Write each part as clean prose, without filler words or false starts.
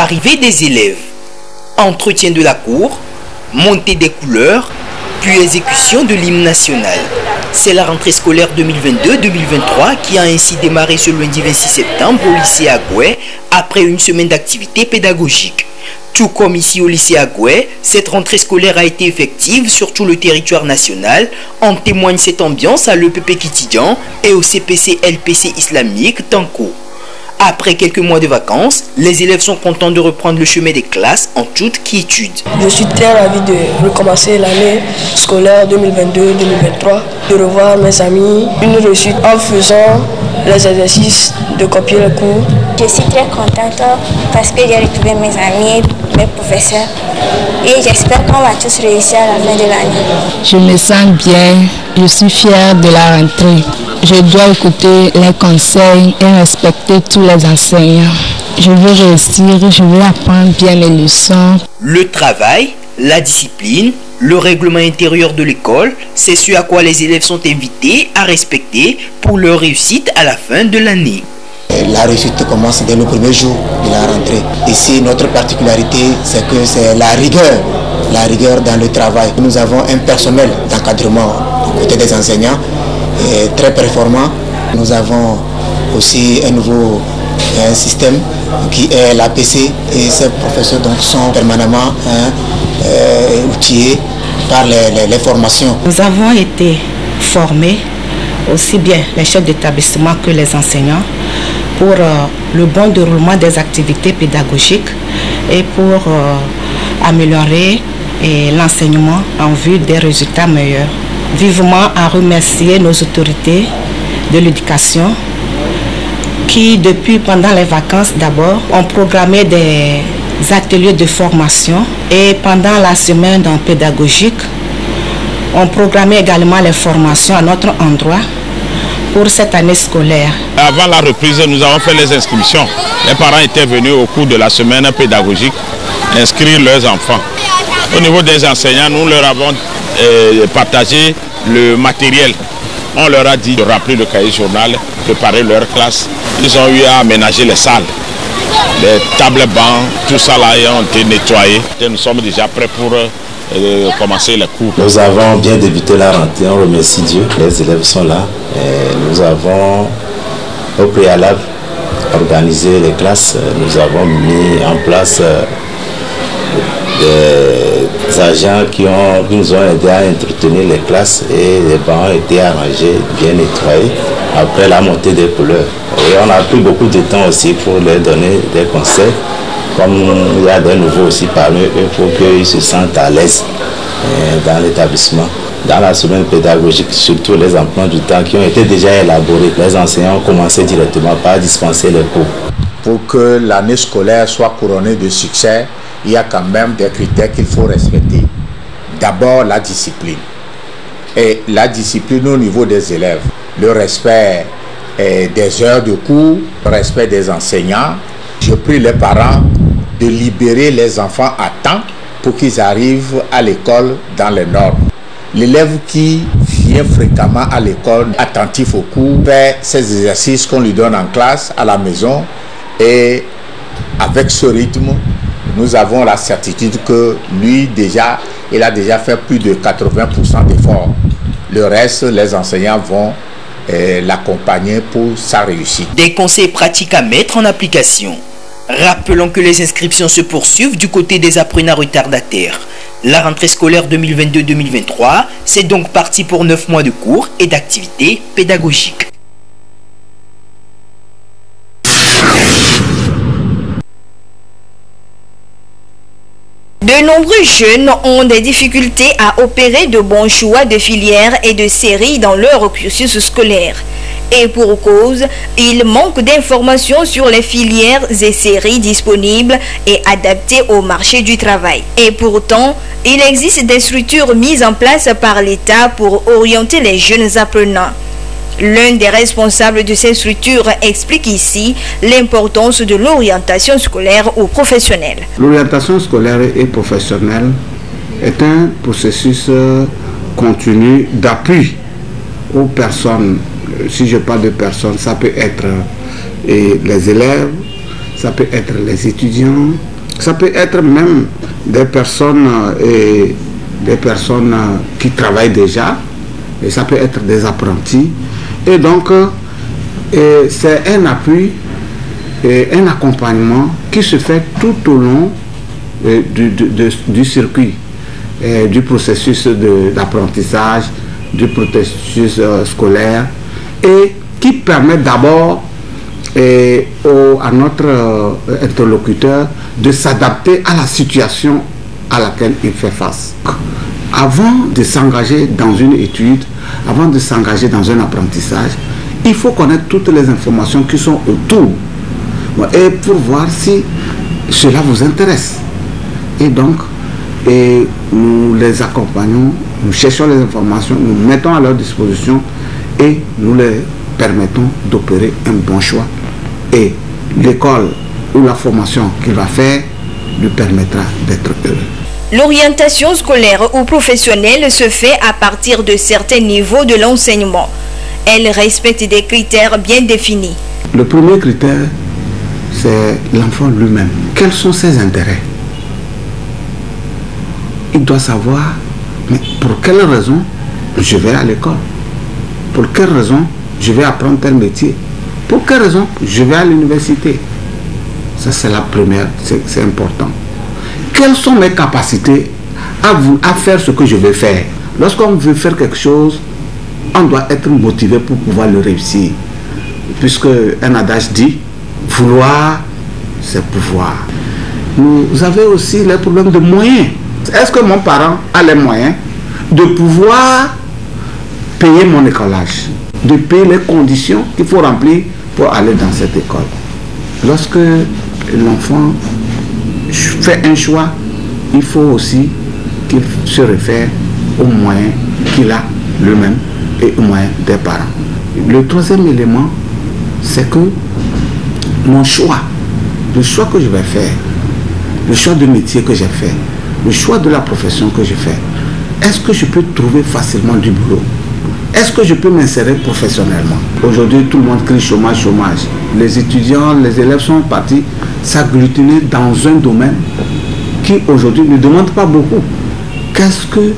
Arrivée des élèves, entretien de la cour, montée des couleurs, puis exécution de l'hymne national. C'est la rentrée scolaire 2022-2023 qui a ainsi démarré ce lundi 26 septembre au lycée Agoué après une semaine d'activité pédagogique. Tout comme ici au lycée Agoué, cette rentrée scolaire a été effective sur tout le territoire national. En témoigne cette ambiance à l'EPP Kitidian et au CPC LPC islamique Tanko. Après quelques mois de vacances, les élèves sont contents de reprendre le chemin des classes en toute quiétude. Je suis très ravi de recommencer l'année scolaire 2022-2023, de revoir mes amis, une réussite en faisant les exercices, de copier les cours. Je suis très contente parce que j'ai retrouvé mes amis, mes professeurs et j'espère qu'on va tous réussir à la fin de l'année. Je me sens bien, je suis fière de la rentrée. Je dois écouter les conseils et respecter tous les enseignants. Je veux réussir, je veux apprendre bien mes leçons. Le travail, la discipline, le règlement intérieur de l'école, c'est ce à quoi les élèves sont invités à respecter pour leur réussite à la fin de l'année. La réussite commence dès le premier jour de la rentrée. Ici, notre particularité, c'est que c'est la rigueur dans le travail. Nous avons un personnel d'encadrement du côté des enseignants très performant. Nous avons aussi un nouveau système qui est l'APC et ces professeurs donc, sont permanemment outillés par les formations. Nous avons été formés, aussi bien les chefs d'établissement que les enseignants, pour le bon déroulement des activités pédagogiques et pour améliorer l'enseignement en vue des résultats meilleurs. Vivement à remercier nos autorités de l'éducation qui, depuis pendant les vacances d'abord, ont programmé des ateliers de formation et pendant la semaine pédagogique, ont programmé également les formations à notre endroit pour cette année scolaire. Avant la reprise, nous avons fait les inscriptions. Les parents étaient venus au cours de la semaine pédagogique inscrire leurs enfants. Au niveau des enseignants, nous leur avons partagé le matériel. On leur a dit de rappeler le cahier journal, préparer leur classe. Ils ont eu à aménager les salles, les tables bancs, tout ça là ont été nettoyés. Et nous sommes déjà prêts pour commencer les cours. Nous avons bien débuté la rentrée, on remercie Dieu. Les élèves sont là. Et nous avons au préalable organisé les classes. Nous avons mis en place des agents qui nous ont aidé à entretenir les classes et les bancs ont été arrangés, bien nettoyés après la montée des couleurs. Et on a pris beaucoup de temps aussi pour leur donner des conseils, comme il y a des nouveaux aussi parmi eux pour qu'ils se sentent à l'aise dans l'établissement. Dans la semaine pédagogique, surtout les emplois du temps qui ont été déjà élaborés, les enseignants ont commencé directement par dispenser les cours. Pour que l'année scolaire soit couronnée de succès, il y a quand même des critères qu'il faut respecter. D'abord, la discipline. Et la discipline au niveau des élèves. Le respect des heures de cours, le respect des enseignants. Je prie les parents de libérer les enfants à temps pour qu'ils arrivent à l'école dans les normes. L'élève qui vient fréquemment à l'école, attentif aux cours, fait ses exercices qu'on lui donne en classe, à la maison, et avec ce rythme, nous avons la certitude que lui, déjà, il a déjà fait plus de 80% d'efforts. Le reste, les enseignants vont l'accompagner pour sa réussite. Des conseils pratiques à mettre en application. Rappelons que les inscriptions se poursuivent du côté des apprenants retardataires. La rentrée scolaire 2022-2023, c'est donc parti pour 9 mois de cours et d'activités pédagogiques. De nombreux jeunes ont des difficultés à opérer de bons choix de filières et de séries dans leur cursus scolaire. Et pour cause, il manque d'informations sur les filières et séries disponibles et adaptées au marché du travail. Et pourtant, il existe des structures mises en place par l'État pour orienter les jeunes apprenants. L'un des responsables de ces structures explique ici l'importance de l'orientation scolaire ou professionnelle. L'orientation scolaire et professionnelle est un processus continu d'appui aux personnes. Si je parle de personnes, ça peut être les élèves, ça peut être les étudiants, Ça peut être même des personnes qui travaillent déjà, et ça peut être des apprentis. Et donc, c'est un appui et un accompagnement qui se fait tout au long du circuit, du processus d'apprentissage, du processus scolaire, et qui permet d'abord à notre interlocuteur de s'adapter à la situation à laquelle il fait face. Avant de s'engager dans une étude, avant de s'engager dans un apprentissage, il faut connaître toutes les informations qui sont autour et pour voir si cela vous intéresse. Et donc, nous les accompagnons, nous cherchons les informations, nous mettons à leur disposition et nous les permettons d'opérer un bon choix. Et l'école ou la formation qu'il va faire lui permettra d'être heureux. L'orientation scolaire ou professionnelle se fait à partir de certains niveaux de l'enseignement. Elle respecte des critères bien définis. Le premier critère, c'est l'enfant lui-même. Quels sont ses intérêts? Il doit savoir, mais pour quelle raison je vais à l'école? Pour quelle raison je vais apprendre tel métier? Pour quelle raison je vais à l'université? Ça, c'est la première, c'est important. Quelles sont mes capacités à faire ce que je veux faire? Lorsqu'on veut faire quelque chose, on doit être motivé pour pouvoir le réussir. Puisque un adage dit, vouloir, c'est pouvoir. Nous avons aussi les problèmes de moyens. Est-ce que mon parent a les moyens de pouvoir payer mon écolage, de payer les conditions qu'il faut remplir pour aller dans cette école? Lorsque l'enfant fait un choix, il faut aussi qu'il se réfère aux moyens qu'il a lui-même et aux moyens des parents. Le troisième élément, c'est que mon choix, le choix que je vais faire, le choix de métier que j'ai fait, le choix de la profession que je fais, est-ce que je peux trouver facilement du boulot? Est-ce que je peux m'insérer professionnellement? Aujourd'hui, tout le monde crie chômage, chômage. Les étudiants, les élèves sont partis s'agglutiner dans un domaine qui aujourd'hui ne demande pas beaucoup. Qu'est-ce que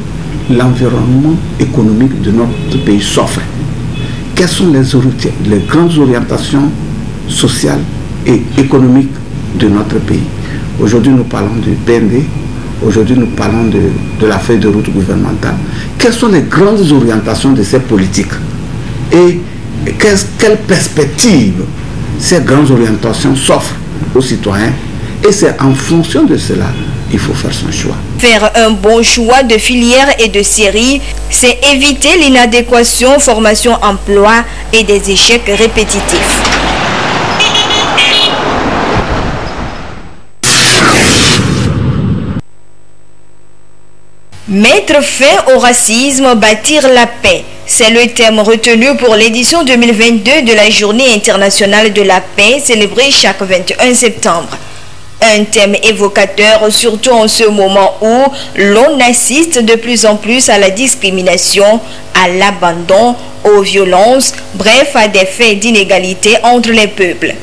l'environnement économique de notre pays s'offre? Quelles sont les grandes orientations sociales et économiques de notre pays? Aujourd'hui, nous parlons du PND. Aujourd'hui, nous parlons de la feuille de route gouvernementale. Quelles sont les grandes orientations de ces politiques? Et quelles perspectives ces grandes orientations s'offrent aux citoyens? Et c'est en fonction de cela qu'il faut faire son choix. Faire un bon choix de filière et de série, c'est éviter l'inadéquation formation-emploi et des échecs répétitifs. Mettre fin au racisme, bâtir la paix. C'est le thème retenu pour l'édition 2022 de la Journée internationale de la paix célébrée chaque 21 septembre. Un thème évocateur surtout en ce moment où l'on assiste de plus en plus à la discrimination, à l'abandon, aux violences, bref à des faits d'inégalité entre les peuples.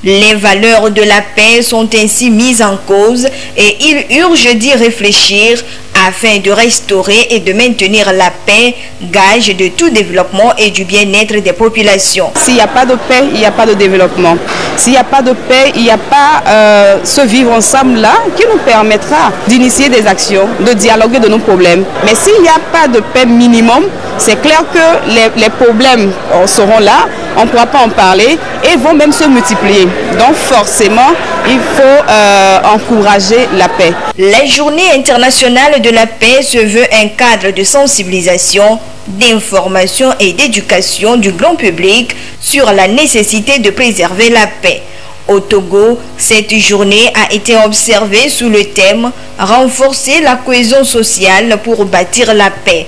Les valeurs de la paix sont ainsi mises en cause et il urge d'y réfléchir afin de restaurer et de maintenir la paix, gage de tout développement et du bien-être des populations. S'il n'y a pas de paix, il n'y a pas de développement. S'il n'y a pas de paix, il n'y a pas ce vivre ensemble-là qui nous permettra d'initier des actions, de dialoguer de nos problèmes. Mais s'il n'y a pas de paix minimum, c'est clair que les problèmes seront là, on ne pourra pas en parler et vont même se multiplier. Donc forcément, il faut encourager la paix. La Journée internationale de la paix se veut un cadre de sensibilisation, d'information et d'éducation du grand public sur la nécessité de préserver la paix. Au Togo, cette journée a été observée sous le thème « Renforcer la cohésion sociale pour bâtir la paix ».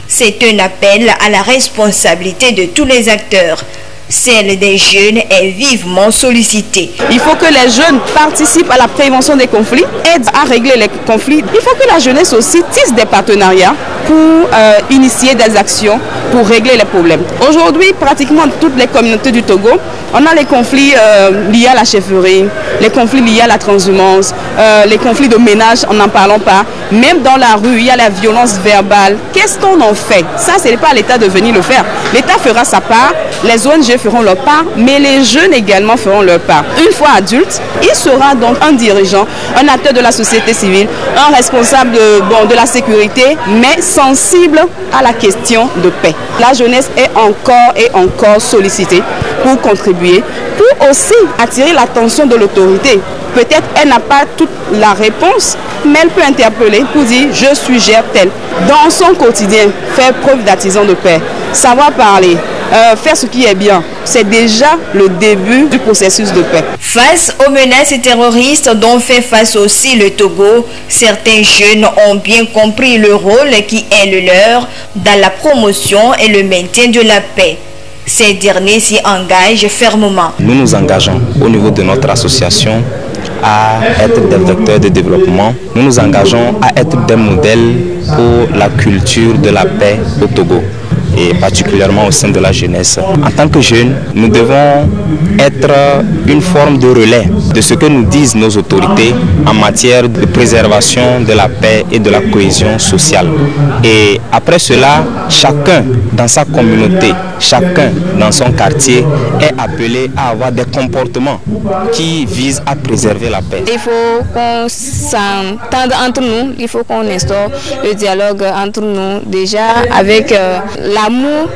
C'est un appel à la responsabilité de tous les acteurs. Celle des jeunes est vivement sollicitée. Il faut que les jeunes participent à la prévention des conflits, aident à régler les conflits. Il faut que la jeunesse aussi tisse des partenariats pour initier des actions pour régler les problèmes. Aujourd'hui, pratiquement toutes les communautés du Togo, on a les conflits liés à la chefferie, les conflits liés à la transhumance, les conflits de ménage, on n'en parlons pas. Même dans la rue, il y a la violence verbale. Qu'est-ce qu'on en fait? Ça, ce n'est pas à l'État de venir le faire. L'État fera sa part, les ONG feront leur part, mais les jeunes également feront leur part. Une fois adulte, il sera donc un dirigeant, un acteur de la société civile, un responsable de la sécurité, mais sensible à la question de paix. La jeunesse est encore sollicitée pour contribuer, pour aussi attirer l'attention de l'autorité. Peut-être elle n'a pas toute la réponse, mais elle peut interpeller pour dire « je suggère tel ». Dans son quotidien, faire preuve d'artisan de paix, savoir parler, faire ce qui est bien, c'est déjà le début du processus de paix. Face aux menaces terroristes dont fait face aussi le Togo, certains jeunes ont bien compris le rôle qui est le leur dans la promotion et le maintien de la paix. Ces derniers s'y engagent fermement. Nous nous engageons au niveau de notre association à être des vecteurs de développement. Nous nous engageons à être des modèles pour la culture de la paix au Togo et particulièrement au sein de la jeunesse. En tant que jeunes, nous devons être une forme de relais de ce que nous disent nos autorités en matière de préservation de la paix et de la cohésion sociale. Et après cela, chacun dans sa communauté, chacun dans son quartier est appelé à avoir des comportements qui visent à préserver la paix. Il faut qu'on s'entende entre nous, il faut qu'on instaure le dialogue entre nous. Déjà, avec l'amour,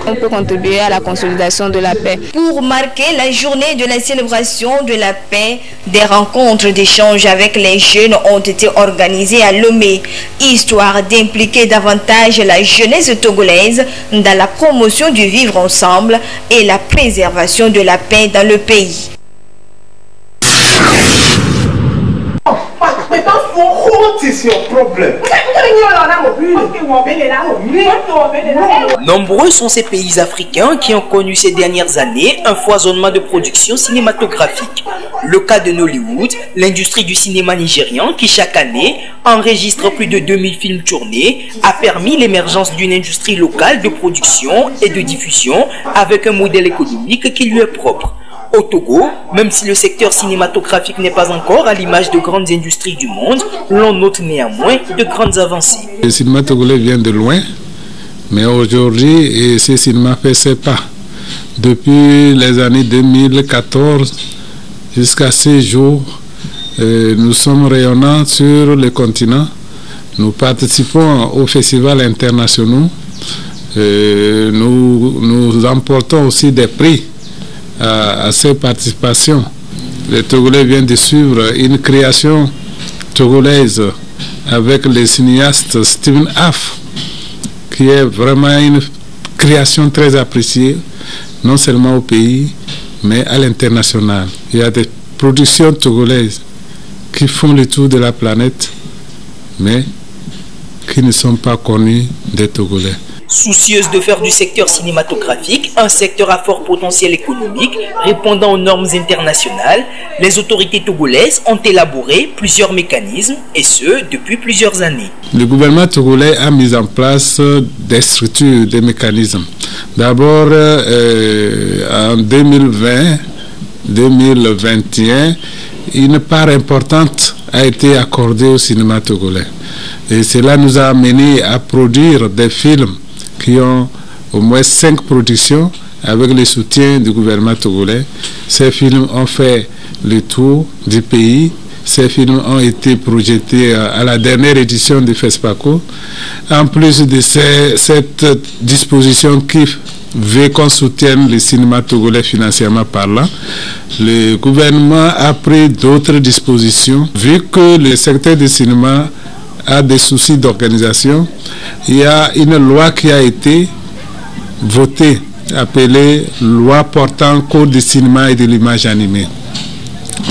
on peut contribuer à la consolidation de la paix. Pour marquer la journée de la célébration de la paix, des rencontres d'échange avec les jeunes ont été organisées à Lomé, histoire d'impliquer davantage la jeunesse togolaise dans la promotion du vivre ensemble et la préservation de la paix dans le pays. Nombreux sont ces pays africains qui ont connu ces dernières années un foisonnement de production cinématographique. Le cas de Nollywood, l'industrie du cinéma nigérian qui chaque année enregistre plus de 2000 films tournés, a permis l'émergence d'une industrie locale de production et de diffusion avec un modèle économique qui lui est propre. Au Togo, même si le secteur cinématographique n'est pas encore à l'image de grandes industries du monde, l'on note néanmoins de grandes avancées. Le cinéma togolais vient de loin, mais aujourd'hui, ce cinéma fait ses pas. Depuis les années 2014 jusqu'à ces jours, nous sommes rayonnants sur le continent. Nous participons aux festivals internationaux. Nous emportons aussi des prix à ces participations. Les Togolais viennent de suivre une création togolaise avec le cinéaste Stephen Aff, qui est vraiment une création très appréciée, non seulement au pays, mais à l'international. Il y a des productions togolaises qui font le tour de la planète, mais qui ne sont pas connues des Togolais. Soucieuse de faire du secteur cinématographique un secteur à fort potentiel économique répondant aux normes internationales, les autorités togolaises ont élaboré plusieurs mécanismes, et ce, depuis plusieurs années. Le gouvernement togolais a mis en place des structures, des mécanismes. D'abord, en 2020-2021, une part importante a été accordée au cinéma togolais. Et cela nous a amené à produire des films qui ont au moins 5 productions avec le soutien du gouvernement togolais. Ces films ont fait le tour du pays. Ces films ont été projetés à la dernière édition du FESPACO. En plus de cette disposition qui veut qu'on soutienne le cinéma togolais financièrement parlant, le gouvernement a pris d'autres dispositions. Vu que le secteur du cinéma a des soucis d'organisation, il y a une loi qui a été votée, appelée loi portant code du cinéma et de l'image animée.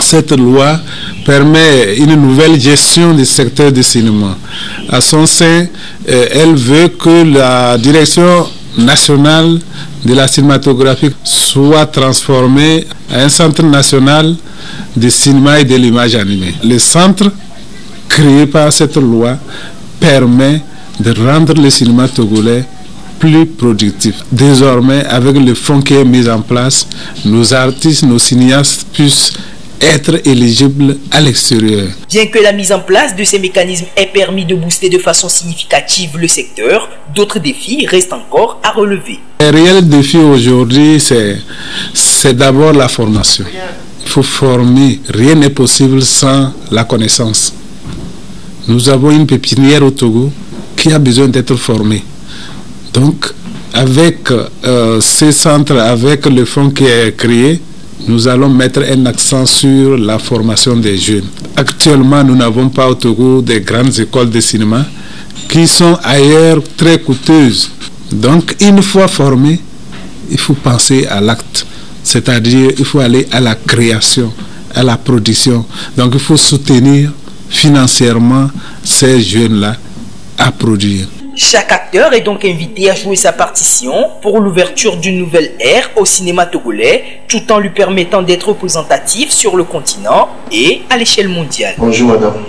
Cette loi permet une nouvelle gestion du secteur du cinéma. À son sein, elle veut que la direction nationale de la cinématographie soit transformée en un centre national de cinéma et de l'image animée. Le centre créé par cette loi permet de rendre le cinéma togolais plus productif. Désormais, avec le fonds qui est mis en place, nos artistes, nos cinéastes puissent être éligibles à l'extérieur. Bien que la mise en place de ces mécanismes ait permis de booster de façon significative le secteur, d'autres défis restent encore à relever. Le réel défi aujourd'hui, c'est d'abord la formation. Il faut former. Rien n'est possible sans la connaissance. Nous avons une pépinière au Togo qui a besoin d'être formée. Donc, avec ces centres, avec le fonds qui est créé, nous allons mettre un accent sur la formation des jeunes. Actuellement, nous n'avons pas au Togo des grandes écoles de cinéma qui sont ailleurs très coûteuses. Donc, une fois formés, il faut penser à l'acte. C'est-à-dire, il faut aller à la création, à la production. Donc, il faut soutenir financièrement ces jeunes-là à produire. Chaque acteur est donc invité à jouer sa partition pour l'ouverture d'une nouvelle ère au cinéma togolais, tout en lui permettant d'être représentatif sur le continent et à l'échelle mondiale. Bonjour madame.